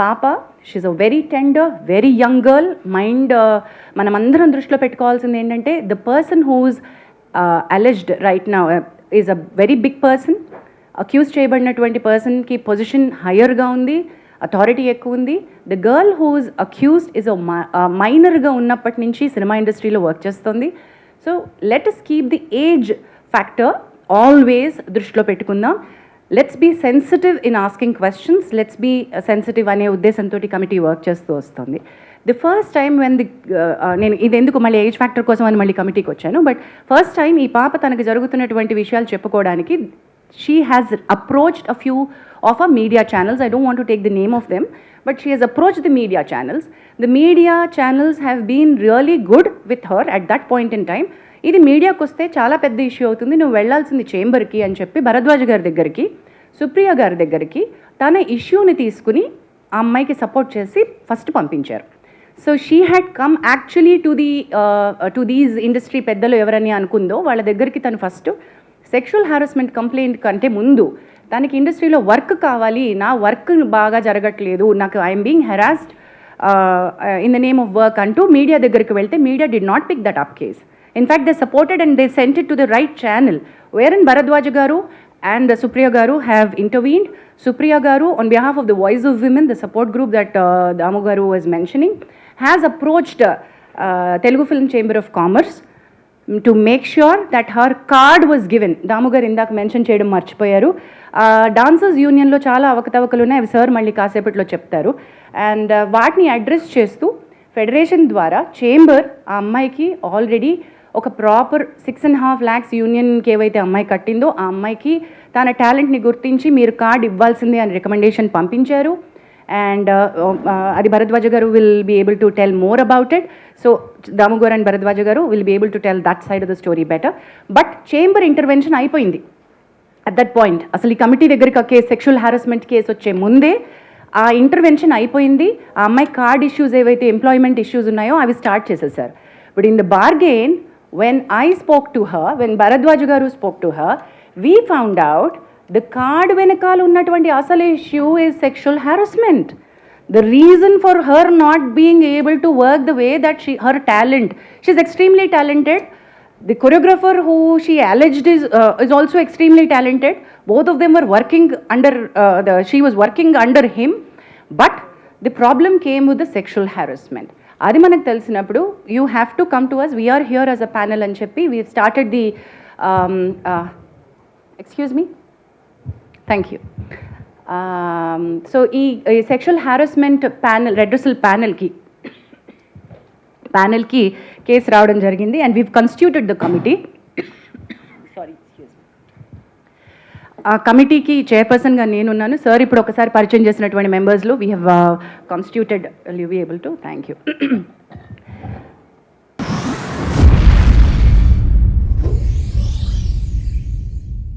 పాప she is a very tender, very young girl. Mind మనమందరం దృష్టిలో పెట్టుకోవాల్సింది ఏంటంటే the person whose alleged right now is a very big person. Accuse చేయబడినటువంటి పర్సన్కి పొజిషన్ హయ్యర్గా ఉంది, అథారిటీ ఎక్కువ ఉంది. The girl whose accused is మైనర్గా ఉన్నప్పటి నుంచి సినిమా ఇండస్ట్రీలో వర్క్ చేస్తుంది. So let us keep the age factor always దృష్టిలో పెట్టుకుందాం. Let's be sensitive in asking questions, let's be sensitive అనే ఉద్దేశంతో కమిటీ వర్క్ చేస్తూ వస్తుంది. ది ఫస్ట్ టైం వెన్ నేను ఇది ఎందుకు మళ్ళీ ఏజ్ ఫ్యాక్టర్ కోసం అని మళ్ళీ కమిటీకి వచ్చాను, బట్ ఫస్ట్ టైం ఈ పాప తనకు జరుగుతున్నటువంటి విషయాలు చెప్పుకోవడానికి she has approached a few of our media channels. I don't want to take the name of them, but she has approached the media channels. The media channels have been really good with her at that point in time. ఇది మీడియాకి వస్తే చాలా పెద్ద issue అవుతుంది, నువ్వు వెళ్లాల్సింది చేంబర్కి అని చెప్పి భరద్వాజ్ గారి దగ్గరికి, సుప్రియ గారి దగ్గరికి తన ఇష్యూని తీసుకుని ఆ అమ్మాయికి సపోర్ట్ చేసి ఫస్ట్ పంపించారు. So she had come actually to these industry పెద్దలు ఎవరని అనుకుందో వాళ్ళ దగ్గరికి తను ఫస్ట్ సెక్షువల్ హారాస్మెంట్ కంప్లైంట్ కంటే ముందు తనకి ఇండస్ట్రీలో వర్క్ కావాలి, నా వర్క్ బాగా జరగట్లేదు, నాకు I'm being harassed in the name of work అంటూ మీడియా దగ్గరికి వెళ్తే media did not pick that up case. In fact they supported and they sent it to the right channel వేరన్ భరద్వాజ్ గారు and Supriya Garu have intervened. Supriya Garu, on behalf of the Voice of Women, the support group that Damu Garu was mentioning, has approached Telugu Film Chamber of Commerce to make sure that her card was given. Damu Garu indak mention cheyadam marchipoyaru. Dancers Union lo chaala avakatavakalu unnai, avi sir malli kaasepatlo cheptaru. And vaatni address chestu federation ద్వారా chamber ఆ అమ్మాయికి already ఒక proper 6.5 lakhs యూనియన్కి ఏవైతే అమ్మాయి కట్టిందో ఆ అమ్మాయికి తన టాలెంట్ని గుర్తించి మీరు కార్డ్ ఇవ్వాల్సిందే అని రికమెండేషన్ పంపించారు. అండ్ అది భరద్వాజ గారు will be able to tell more about it. So Damu గారు అండ్ భరద్వాజ గారు will be able to tell that side of the story better. But chamber intervention అయిపోయింది అట్ దట్ పాయింట్. అసలు ఈ కమిటీ దగ్గరికి కేసు, సెక్షువల్ హారాస్మెంట్ కేసు వచ్చే ముందే ఆ intervention అయిపోయింది. ఆ అమ్మాయి కార్డ్ ఇష్యూస్ ఏవైతే ఎంప్లాయ్మెంట్ ఇష్యూస్ ఉన్నాయో అవి స్టార్ట్ చేసేసారు. But in the bargain when I spoke to her, when Bharadwaj Garu spoke to her, we found out the card venakal unnatuvanti asal issue is sexual harassment. The reason for her not being able to work the way that her talent, she's extremely talented. The choreographer who she alleged is also extremely talented. Both of them were working under she was working under him, but the problem came with the sexual harassment. అది మనకు తెలిసినప్పుడు you have to come to us, we're here as a panel అని చెప్పి we started the excuse me thank you. So ఈ sexual harassment panel redressal ప్యానల్కి case రావడం జరిగింది. And we've constituted the committee. Sorry, excuse me. ఆ కమిటీకి చైర్పర్సన్గా నేనున్నాను. సార్ ఇప్పుడు ఒకసారి పరిచయం చేసినటువంటి మెంబర్స్లో we have constituted, will you be able to? Thank you.